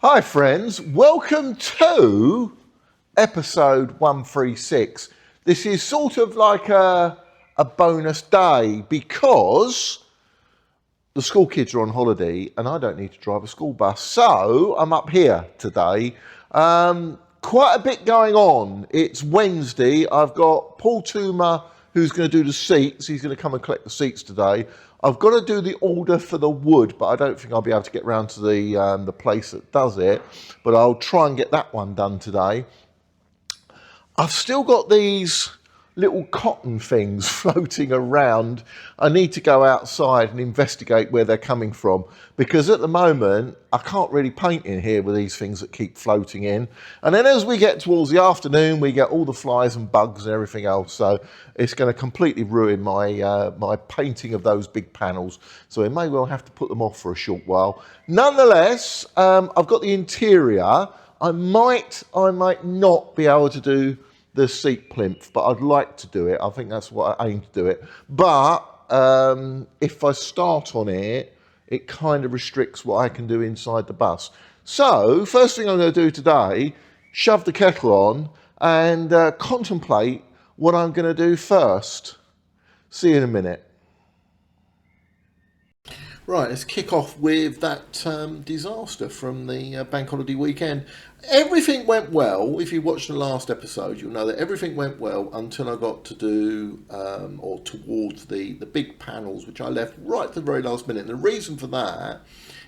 Hi friends, welcome to episode 136. This is sort of like a bonus day because the school kids are on holiday and I don't need to drive a school bus. So I'm up here today. Quite a bit going on. It's Wednesday. I've got Paul Toomer who's going to do the seats. He's going to come and collect the seats today. I've got to do the order for the wood, but I don't think I'll be able to get round to the place that does it. But I'll try and get that one done today. I've still got these little cotton things floating around. I need to go outside and investigate where they're coming from, because at the moment I can't really paint in here with these things that keep floating in. And then as we get towards the afternoon, we get all the flies and bugs and everything else. So it's going to completely ruin my my painting of those big panels. So we may well have to put them off for a short while. Nonetheless, I've got the interior. I might not be able to do the seat plinth, but I'd like to do it. I think that's what I aim to do it. But if I start on it, it kind of restricts what I can do inside the bus. So first thing I'm going to do today, shove the kettle on and contemplate what I'm going to do first. See you in a minute. Right, let's kick off with that disaster from the bank holiday weekend. Everything went well. If you watched the last episode, you'll know that everything went well until I got to do, or towards the big panels, which I left right at the very last minute. And the reason for that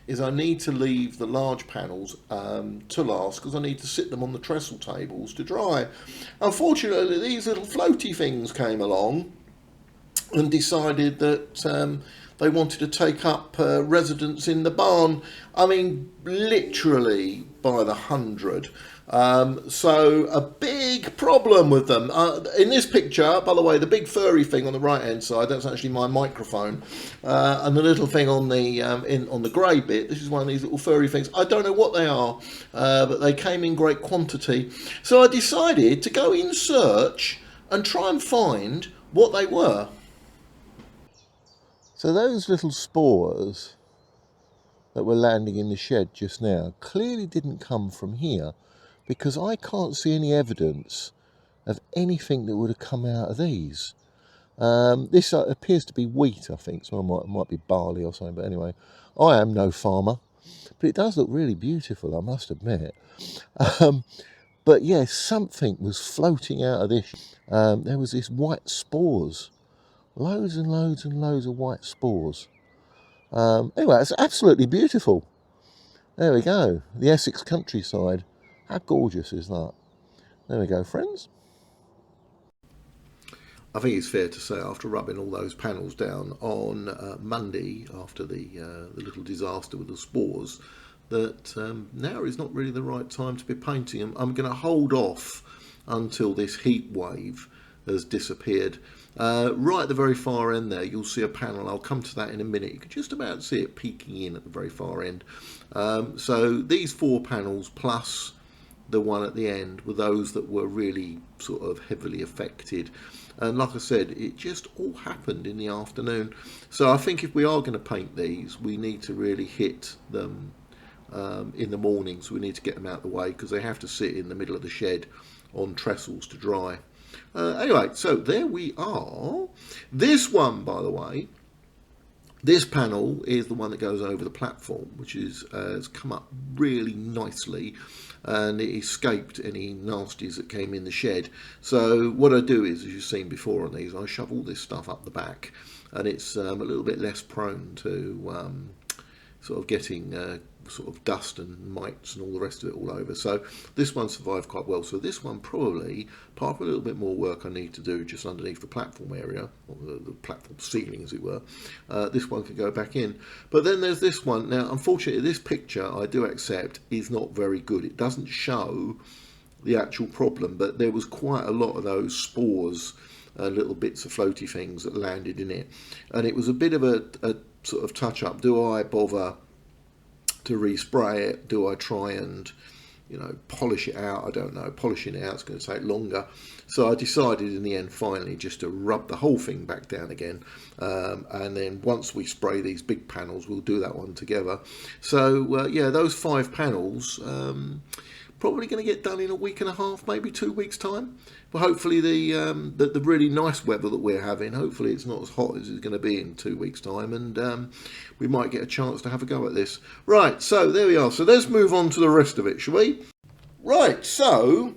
is I need to leave the large panels to last, because I need to sit them on the trestle tables to dry. Unfortunately, these little floaty things came along and decided that they wanted to take up residence in the barn. I mean, literally by the 100. So a big problem with them. In this picture, by the way, the big furry thing on the right hand side, that's actually my microphone. And the little thing on the on the grey bit, this is one of these little furry things. I don't know what they are, but they came in great quantity. So I decided to go in search and try and find what they were. So those little spores that were landing in the shed just now clearly didn't come from here, because I can't see any evidence of anything that would have come out of these. This appears to be wheat, I think, so it might be barley or something, but anyway, I am no farmer, but it does look really beautiful, I must admit. But yes, something was floating out of this. There was this white spores. Loads and loads and loads of white spores. Anyway, it's absolutely beautiful. There we go. The Essex countryside. How gorgeous is that? There we go, friends. I think it's fair to say, after rubbing all those panels down on Monday, after the little disaster with the spores, that now is not really the right time to be painting them. I'm going to hold off until this heat wave has disappeared. Right at the very far end there, you'll see a panel. I'll come to that in a minute. You can just about see it peeking in at the very far end. So these 4 panels plus the one at the end were those that were really sort of heavily affected. And like I said, it just all happened in the afternoon. So I think if we are going to paint these, we need to really hit them in the morning. So we need to get them out of the way, because they have to sit in the middle of the shed on trestles to dry. Anyway, so there we are. This one, by the way, this panel is the one that goes over the platform, which has come up really nicely, and it escaped any nasties that came in the shed. So what I do is, as you've seen before on these, I shove all this stuff up the back, and it's a little bit less prone to sort of getting sort of dust and mites and all the rest of it all over. So this one survived quite well. So this one probably, apart from a little bit more work I need to do just underneath the platform area, or the platform ceiling as it were, this one can go back in. But then there's this one. Now unfortunately this picture, I do accept, is not very good. It doesn't show the actual problem, but there was quite a lot of those spores, little bits of floaty things that landed in it, and it was a bit of a sort of touch up. Do I bother to respray it? Do I try and you know, polish it out. I don't know, polishing it out is going to take longer. So I decided in the end finally just to rub the whole thing back down again, and then once we spray these big panels we'll do that one together. So yeah, those 5 panels probably going to get done in a week and a half, maybe 2 weeks time. But hopefully the really nice weather that we're having, hopefully it's not as hot as it's going to be in 2 weeks time, and we might get a chance to have a go at this. Right, so there we are. So let's move on to the rest of it, shall we? Right, so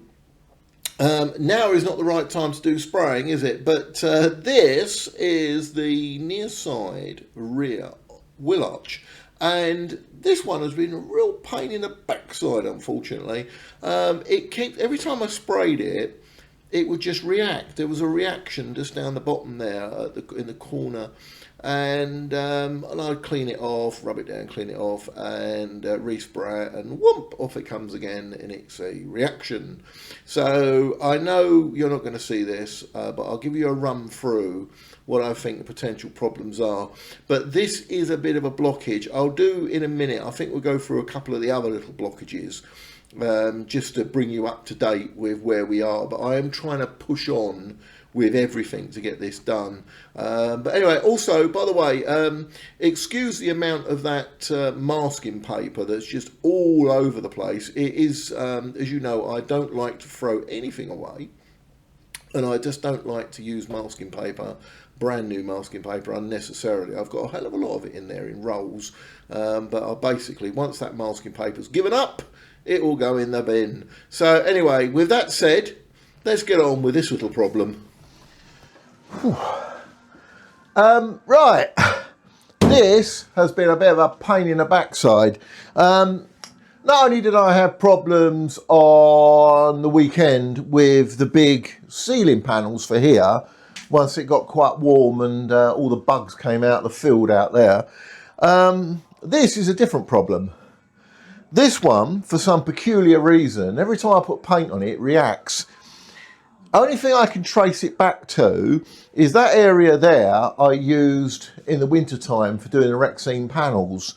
now is not the right time to do spraying, is it? But this is the near side rear wheel arch, and this one has been a real pain in the backside, unfortunately. Every time I sprayed it, it would just react. There was a reaction just down the bottom there in the corner, and I'd clean it off, rub it down, clean it off, and respray it, and whoomp, off it comes again, and it's a reaction. So I know you're not going to see this, but I'll give you a run through what I think the potential problems are. But this is a bit of a blockage. I'll do in a minute. I think we'll go through a couple of the other little blockages, just to bring you up to date with where we are. But I am trying to push on with everything to get this done. But anyway, also, by the way, excuse the amount of that masking paper that's just all over the place. It is, as you know, I don't like to throw anything away, and I just don't like to use masking paper, brand new masking paper, unnecessarily. I've got a hell of a lot of it in there in rolls, but I basically, once that masking paper's given up, it will go in the bin. So anyway, with that said, let's get on with this little problem. Right, this has been a bit of a pain in the backside. Not only did I have problems on the weekend with the big ceiling panels for here, once it got quite warm and all the bugs came out of the field out there, this is a different problem. This one, for some peculiar reason, every time I put paint on it, it reacts. Only thing I can trace it back to is that area there I used in the winter time for doing the Rexine panels.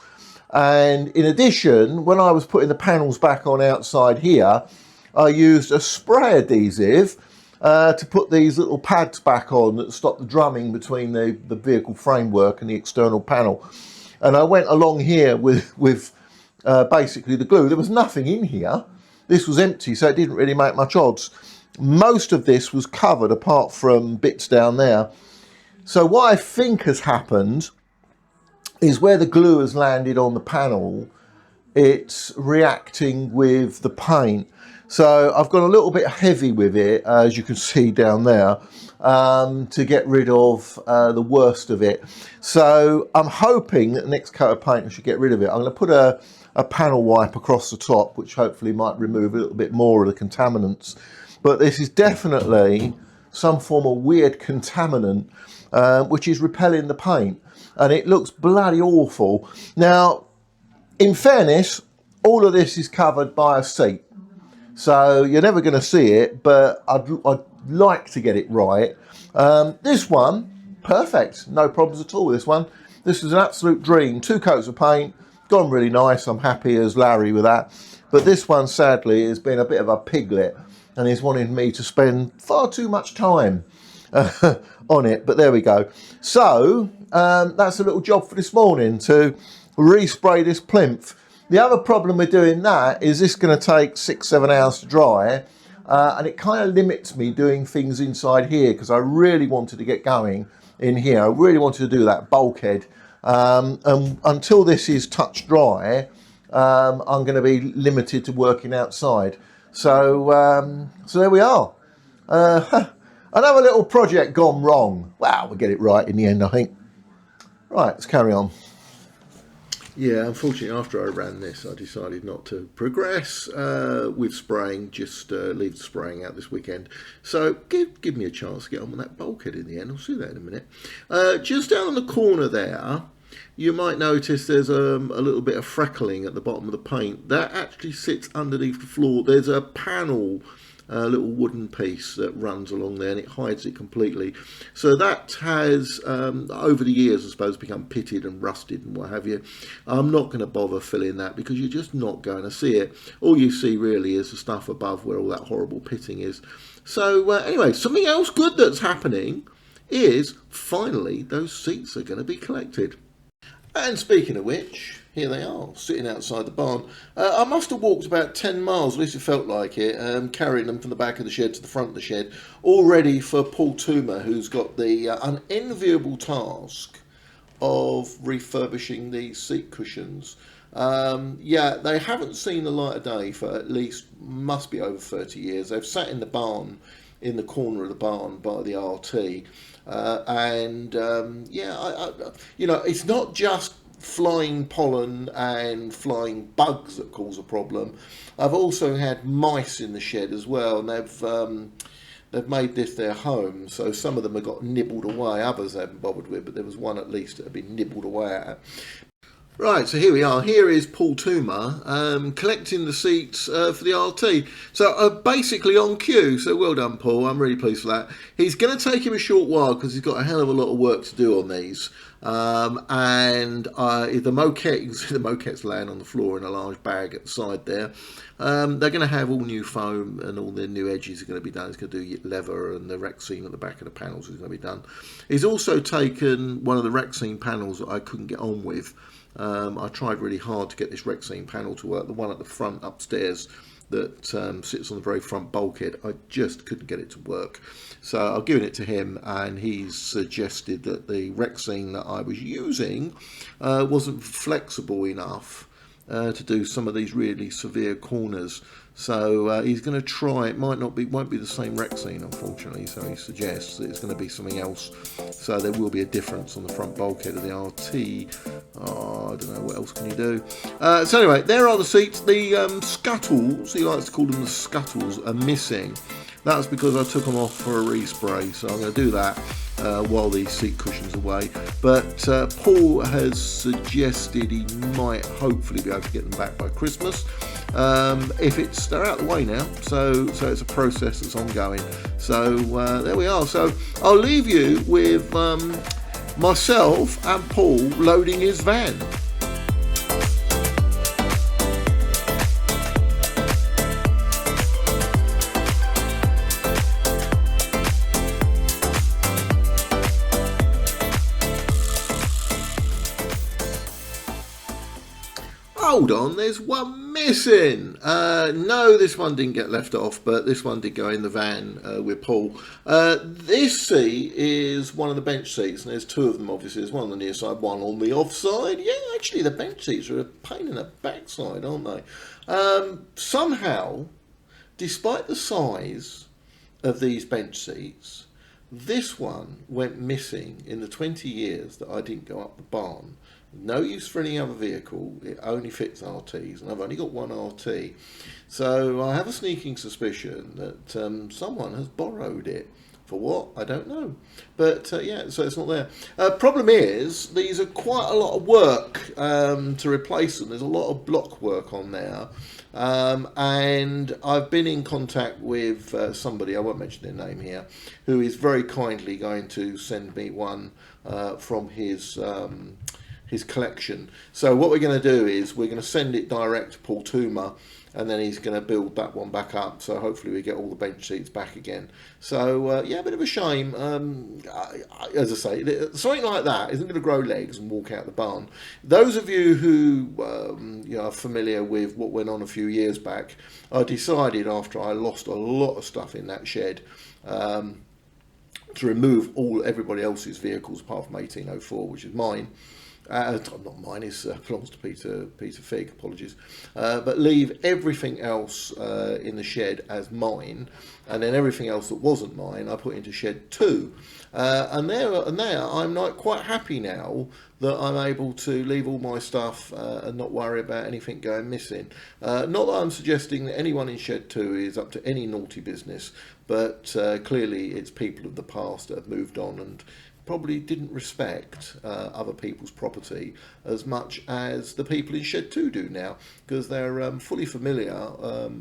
And in addition, when I was putting the panels back on outside here, I used a spray adhesive to put these little pads back on that stop the drumming between the vehicle framework and the external panel. And I went along here with basically the glue. There was nothing in here. This was empty, so it didn't really make much odds. Most of this was covered apart from bits down there. So what I think has happened is where the glue has landed on the panel, it's reacting with the paint. So I've gone a little bit heavy with it, as you can see down there, to get rid of the worst of it. So I'm hoping that the next coat of paint I should get rid of it. I'm going to put a panel wipe across the top, which hopefully might remove a little bit more of the contaminants. But this is definitely some form of weird contaminant, which is repelling the paint. And it looks bloody awful. Now, in fairness, all of this is covered by a seat. So you're never going to see it, but I'd like to get it right. This one, perfect. No problems at all with this one. This is an absolute dream. 2 coats of paint, gone really nice. I'm happy as Larry with that. But this one, sadly, has been a bit of a piglet, and he's wanted me to spend far too much time on it. But there we go. So that's a little job for this morning, to respray this plinth. The other problem with doing that is this is going to take 6-7 hours to dry, and it kind of limits me doing things inside here, because I really wanted to get going in here. I really wanted to do that bulkhead, and until this is touch dry, I'm going to be limited to working outside. So so there we are. Another little project gone wrong. Wow, we'll get it right in the end, I think. Right, let's carry on. Yeah, unfortunately, after I ran this, I decided not to progress with spraying, just leave the spraying out this weekend. So give me a chance to get on with that bulkhead in the end. I'll see that in a minute. Just down on the corner there, you might notice there's a little bit of freckling at the bottom of the paint. That actually sits underneath the floor. There's a panel little wooden piece that runs along there, and it hides it completely. So that has, over the years, I suppose, become pitted and rusted and what have you. I'm not going to bother filling that because you're just not going to see it. All you see really is the stuff above where all that horrible pitting is. So anyway, something else good that's happening is finally those seats are going to be collected. And speaking of which, here they are, sitting outside the barn. I must have walked about 10 miles, at least it felt like it, carrying them from the back of the shed to the front of the shed, all ready for Paul Toomer, who's got the unenviable task of refurbishing these seat cushions. Yeah, they haven't seen the light of day for at least, must be over 30 years. They've sat in the barn, in the corner of the barn by the RT. Yeah, you know, it's not just flying pollen and flying bugs that cause a problem. I've also had mice in the shed as well, and they've made this their home. So some of them have got nibbled away, others I haven't bothered with, but there was one at least that had been nibbled away at. Right, so here we are. Here is Paul Toomer collecting the seats for the RT. So basically on cue, so well done, Paul. I'm really pleased for that. He's going to take him a short while because he's got a hell of a lot of work to do on these. The moquette, you can see the moquette's laying on the floor in a large bag at the side there. They're going to have all new foam and all their new edges are going to be done. He's going to do leather, and the Rexine at the back of the panels is going to be done. He's also taken one of the Rexine panels that I couldn't get on with. I tried really hard to get this Rexine panel to work, the one at the front upstairs that sits on the very front bulkhead. I just couldn't get it to work. So I've given it to him, and he's suggested that the Rexine that I was using wasn't flexible enough to do some of these really severe corners. So he's going to try. It won't be the same Rexine, unfortunately. So he suggests that it's going to be something else. So there will be a difference on the front bulkhead of the RT. Oh, I don't know, what else can you do? So anyway, there are the seats. The scuttles, he likes to call them the scuttles, are missing. That's because I took them off for a respray. So I'm going to do that while the seat cushion's away. But Paul has suggested he might hopefully be able to get them back by Christmas. If they're out of the way now, so it's a process that's ongoing. So there we are. So I'll leave you with myself and Paul loading his van. Hold on, there's one missing. No, this one didn't get left off, but this one did go in the van with Paul. This seat is one of the bench seats, and there's two of them, obviously. There's one on the near side, one on the off side. Yeah, actually, the bench seats are a pain in the backside, aren't they? Somehow, despite the size of these bench seats, this one went missing in the 20 years that I didn't go up the barn. No use for any other vehicle. It only fits RTs, and I've only got one RT. So I have a sneaking suspicion that someone has borrowed it. For what? I don't know. But yeah, so it's not there. Problem is, these are quite a lot of work to replace them. There's a lot of block work on there. And I've been in contact with somebody, I won't mention their name here, who is very kindly going to send me one from his collection. So what we're going to do is we're going to send it direct to Paul Toomer, and then he's going to build that one back up. So hopefully we get all the bench seats back again. So yeah, a bit of a shame. As I say, something like that isn't going to grow legs and walk out the barn. Those of you who are familiar with what went on a few years back, I decided after I lost a lot of stuff in that shed to remove everybody else's vehicles apart from 1804, which is mine. Not mine, it belongs to Peter Figg, apologies. But leave everything else in the shed as mine, and then everything else that wasn't mine I put into shed 2. And there I'm not quite happy now that I'm able to leave all my stuff and not worry about anything going missing. Not that I'm suggesting that anyone in shed 2 is up to any naughty business, but clearly it's people of the past that have moved on and probably didn't respect other people's property as much as the people in Shed 2 do now, because they're fully familiar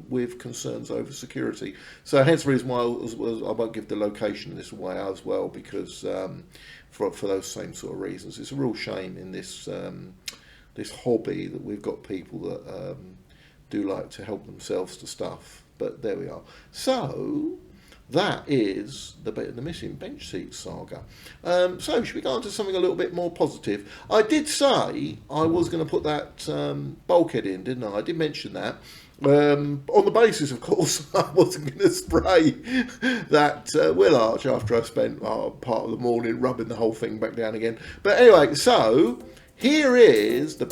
with concerns over security. So hence the reason why I won't give the location this away as well, because for those same sort of reasons. It's a real shame in this this hobby that we've got people that do like to help themselves to stuff. But there we are. So that is the bit of the missing bench seat saga. So should we go on to something a little bit more positive? I did say I was going to put that bulkhead in, didn't I? I did mention that. On the basis, of course, I wasn't going to spray that wheel arch after I spent part of the morning rubbing the whole thing back down again. But anyway, so here is the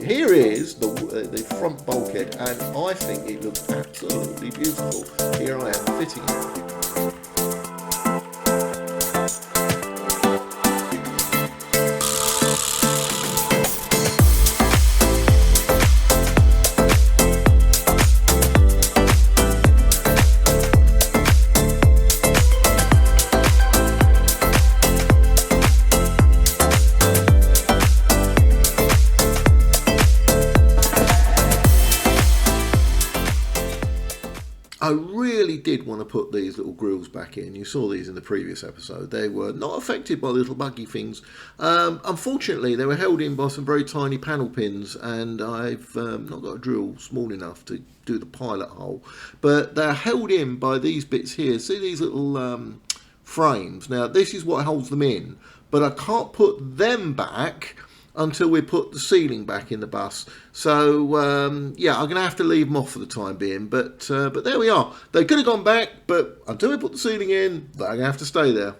here is the front bulkhead, and I think it looks absolutely beautiful. Here I am fitting it. I really did want to put these little grills back in. You saw these in the previous episode. They were not affected by the little buggy things. Unfortunately, they were held in by some very tiny panel pins, and I've not got a drill small enough to do the pilot hole. But they're held in by these bits here. See these little frames? Now, this is what holds them in, but I can't put them back until we put the ceiling back in the bus. So yeah, I'm going to have to leave them off for the time being. But there we are. They could have gone back, but until we put the ceiling in, they're going to have to stay there.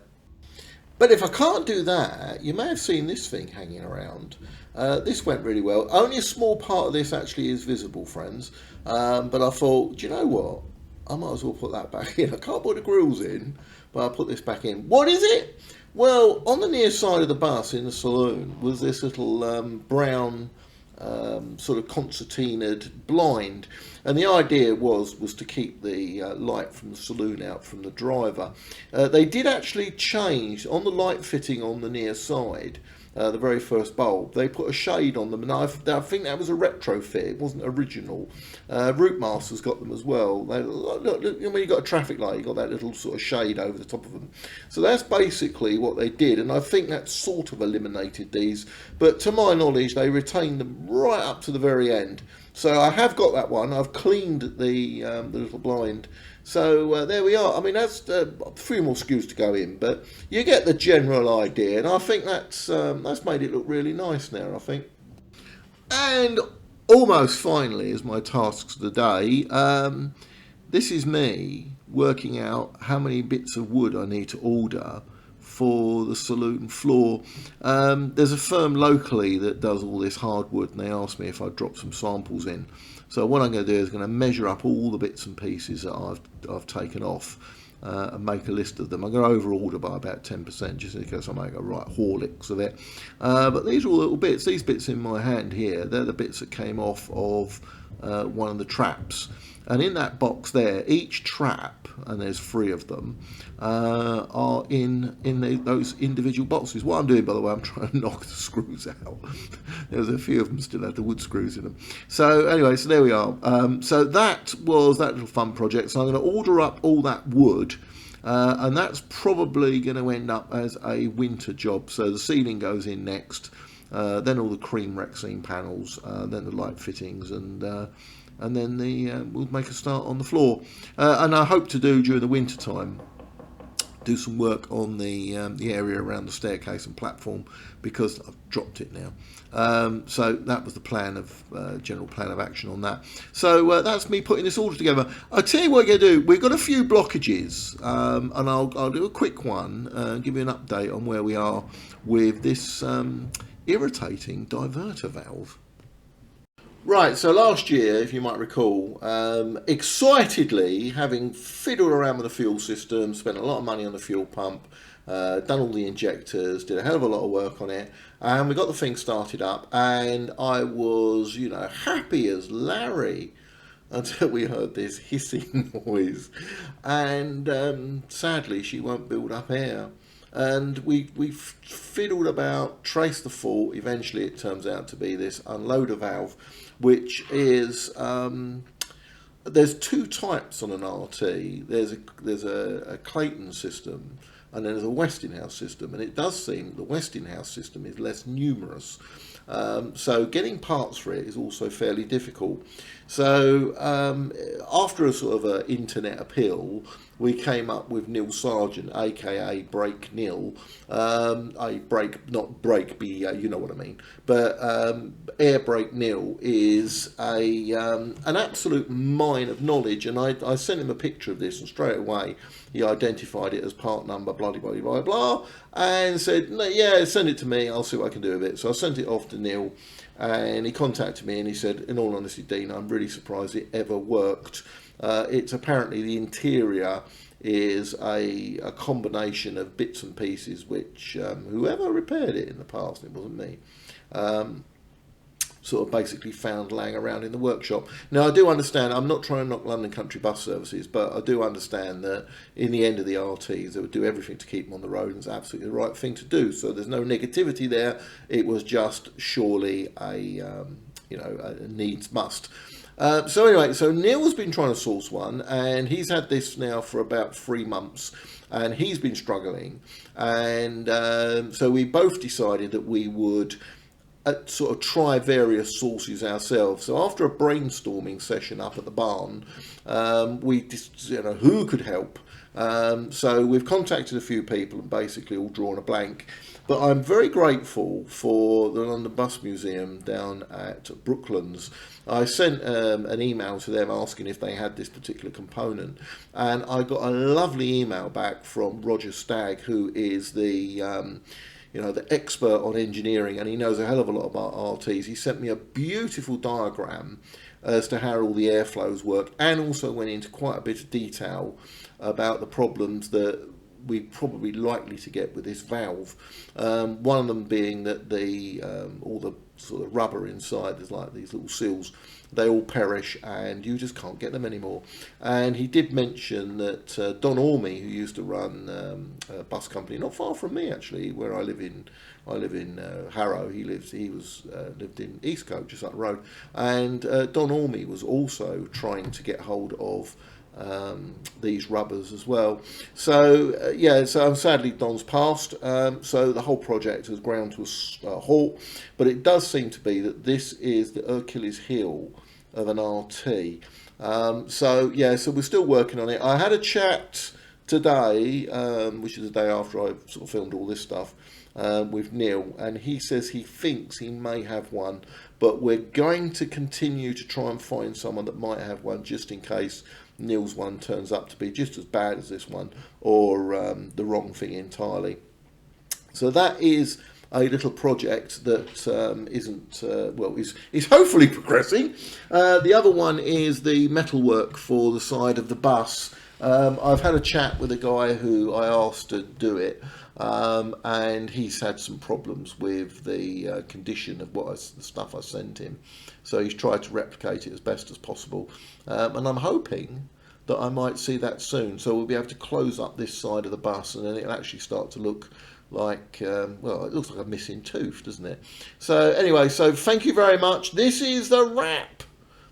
But if I can't do that, you may have seen this thing hanging around. This went really well. Only a small part of this actually is visible, friends. But I thought, do you know what? I might as well put that back in. I can't put the grills in, but I'll put this back in. What is it? Well, on the near side of the bus in the saloon was this little brown sort of concertinaed blind, and the idea was to keep the light from the saloon out from the driver. They did actually change on the light fitting on the near side. The very first bulb, they put a shade on them, and I think that was a retrofit. It wasn't original. Route Master's got them as well. Look, when you got a traffic light, you got that little sort of shade over the top of them. So that's basically what they did, and I think that sort of eliminated these. But to my knowledge, they retained them right up to the very end. So I have got that one. I've cleaned the little blind. So there we are. I mean, that's a few more screws to go in, but you get the general idea, and I think that's made it look really nice now, I think. And almost finally, as my tasks of the day, this is me working out how many bits of wood I need to order for the saloon floor. There's a firm locally that does all this hardwood, and they asked me if I'd drop some samples in. So what I'm going to do is going to measure up all the bits and pieces that I've taken off and make a list of them. I'm going to over order by about 10% just in case I make a right Horlicks of it. But these are all little bits. These bits in my hand here, they're the bits that came off of one of the traps. And in that box there, each trap, and there's 3 of them, are in those individual boxes. What I'm doing, by the way, I'm trying to knock the screws out. There's a few of them still have the wood screws in them. So anyway, so there we are. So that was that little fun project. So I'm going to order up all that wood, and that's probably going to end up as a winter job. So the ceiling goes in next, then all the cream Rexine panels, then the light fittings, and then we'll make a start on the floor. And I hope to do during the winter time, do some work on the area around the staircase and platform, because I've dropped it now. So that was the plan of general plan of action on that. So that's me putting this order together. I'll tell you what we're going to do. We've got a few blockages, and I'll do a quick one and give you an update on where we are with this irritating diverter valve. Right, so last year, if you might recall, excitedly, having fiddled around with the fuel system, spent a lot of money on the fuel pump, done all the injectors, did a hell of a lot of work on it, and we got the thing started up, and I was, happy as Larry until we heard this hissing noise, and sadly she won't build up air. and we fiddled about, traced the fault. Eventually it turns out to be this unloader valve, which is there's two types on an RT. There's a Clayton system, and then there's a Westinghouse system, and it does seem the Westinghouse system is less numerous. So getting parts for it is also fairly difficult. So after a sort of an internet appeal, we came up with Neil Sargent, aka Break Neil. A break, not break, BEA, you know what I mean. But Air Brake Neil is an absolute mine of knowledge, and I sent him a picture of this, and straight away he identified it as part number blah blah blah blah blah, and said, yeah, send it to me, I'll see what I can do with it. So I sent it off to Neil, and he contacted me and he said, in all honesty, Dean, I'm really surprised it ever worked. It's apparently the interior is a combination of bits and pieces which whoever repaired it in the past, it wasn't me, sort of basically found laying around in the workshop. Now I do understand, I'm not trying to knock London Country Bus Services, but I do understand that in the end of the RTs they would do everything to keep them on the road, and it's absolutely the right thing to do. So there's no negativity there. It was just surely a needs must. So anyway, so Neil's been trying to source one, and he's had this now for about 3 months, and he's been struggling. And so we both decided that we would sort of try various sources ourselves. So after a brainstorming session up at the barn, we just, who could help. So we've contacted a few people and basically all drawn a blank. But I'm very grateful for the London Bus Museum down at Brooklands. I sent an email to them asking if they had this particular component, and I got a lovely email back from Roger Stagg, who is the the expert on engineering, and he knows a hell of a lot about RTs. He sent me a beautiful diagram as to how all the airflows work, and also went into quite a bit of detail about the problems that we're probably likely to get with this valve. One of them being that all the sort of rubber inside, there's like these little seals, they all perish and you just can't get them anymore. And he did mention that Don Orme, who used to run a bus company not far from me actually, where I live in Harrow. He lived in Eastcote, just up the road, and Don Orme was also trying to get hold of these rubbers as well. So so sadly Don's passed, so the whole project has ground to a halt, but it does seem to be that this is the Achilles heel of an RT. So we're still working on it. I had a chat today, which is the day after I sort of filmed all this stuff, with Neil, and he says he thinks he may have one, but we're going to continue to try and find someone that might have one, just in case Neil's one turns up to be just as bad as this one, or the wrong thing entirely. So that is a little project that is hopefully progressing. The other one is the metalwork for the side of the bus. I've had a chat with a guy who I asked to do it, and he's had some problems with the condition of the stuff I sent him. So he's tried to replicate it as best as possible, and I'm hoping that I might see that soon. So we'll be able to close up this side of the bus, and then it'll actually start to look like, it looks like a missing tooth, doesn't it? So anyway, so thank you very much. This is the wrap.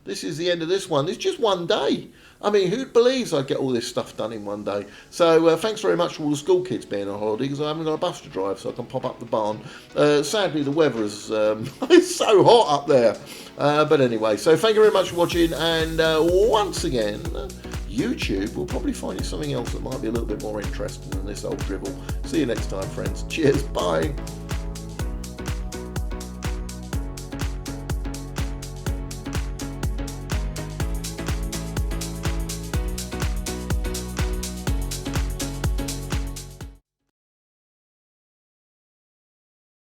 This is the end of this one. It's just one day. I mean, who believes I'd get all this stuff done in one day? So thanks very much for all the school kids being on holiday, because I haven't got a bus to drive, so I can pop up the barn. Sadly, the weather is it's so hot up there. But anyway, so thank you very much for watching, and once again, YouTube will probably find you something else that might be a little bit more interesting than this old drivel. See you next time, friends. Cheers. Bye.